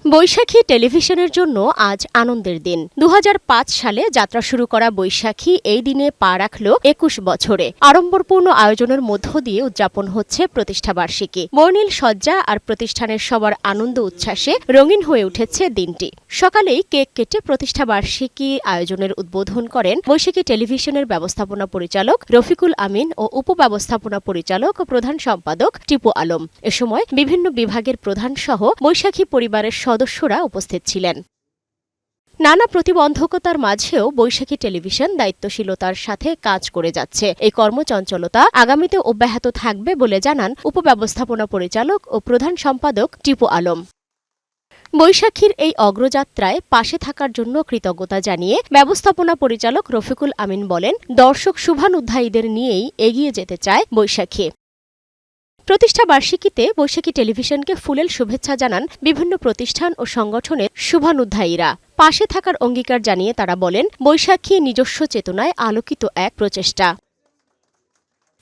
বৈশাখী টেলিভিশনের জন্য আজ আনন্দের দিন। ২০০৫ সালে যাত্রা শুরু করা বৈশাখী এই দিনে পা রাখল ২১ বছরে। আড়ম্বরপূর্ণ আয়োজনের মধ্য দিয়ে উদযাপন হচ্ছে প্রতিষ্ঠাবার্ষিকী। বর্ণিল সজ্জা আর প্রতিষ্ঠানের সবার আনন্দ উচ্ছ্বাসে রঙিন হয়ে উঠেছে দিনটি। সকালেই কেক কেটে প্রতিষ্ঠাবার্ষিকী আয়োজনের উদ্বোধন করেন বৈশাখী টেলিভিশনের ব্যবস্থাপনা পরিচালক রফিকুল আমিন ও উপব্যবস্থাপনা পরিচালক ও প্রধান সম্পাদক টিপু আলম। এ সময় বিভিন্ন বিভাগের প্রধান সহ বৈশাখী পরিবারের সদস্যরা উপস্থিত ছিলেন। নানা প্রতিবন্ধকতার মাঝেও বৈশাখী টেলিভিশন দায়িত্বশীলতার সাথে কাজ করে যাচ্ছে। এই কর্মচঞ্চলতা আগামীতে অব্যাহত থাকবে বলে জানান উপব্যবস্থাপনা পরিচালক ও প্রধান সম্পাদক টিপু আলম। বৈশাখীর এই অগ্রযাত্রায় পাশে থাকার জন্য কৃতজ্ঞতা জানিয়ে ব্যবস্থাপনা পরিচালক রফিকুল আমিন বলেন, দর্শক শুভানুধ্যায়ীদের নিয়েই এগিয়ে যেতে চায় বৈশাখী। প্রতিষ্ঠাবার্ষিকীতে বৈশাখী টেলিভিশনকে ফুলেল শুভেচ্ছা জানান বিভিন্ন প্রতিষ্ঠান ও সংগঠনের শুভানুধ্যায়ীরা। পাশে থাকার অঙ্গীকার জানিয়ে তারা বলেন, বৈশাখী নিজস্ব চেতনায় আলোকিত এক প্রচেষ্টা।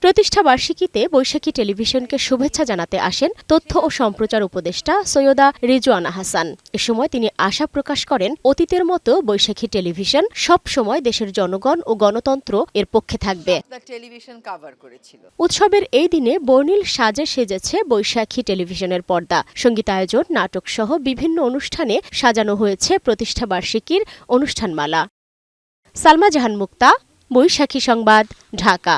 প্রতিষ্ঠাবার্ষিকীতে বৈশাখী টেলিভিশনকে শুভেচ্ছা জানাতে আসেন তথ্য ও সম্প্রচার উপদেষ্টা সৈয়দা রিজওয়ানা হাসান। এ সময় তিনি আশা প্রকাশ করেন, অতীতের মতো বৈশাখী টেলিভিশন সব সময় দেশের জনগণ ও গণতন্ত্র এর পক্ষে থাকবে। উৎসবের এই দিনে বর্ণিল সাজে সেজেছে বৈশাখী টেলিভিশনের পর্দা। সঙ্গীতায়োজন, নাটক সহ বিভিন্ন অনুষ্ঠানে সাজানো হয়েছে প্রতিষ্ঠাবার্ষিকীর অনুষ্ঠানমালা। সালমা জাহান মুক্তা, বৈশাখী সংবাদ, ঢাকা।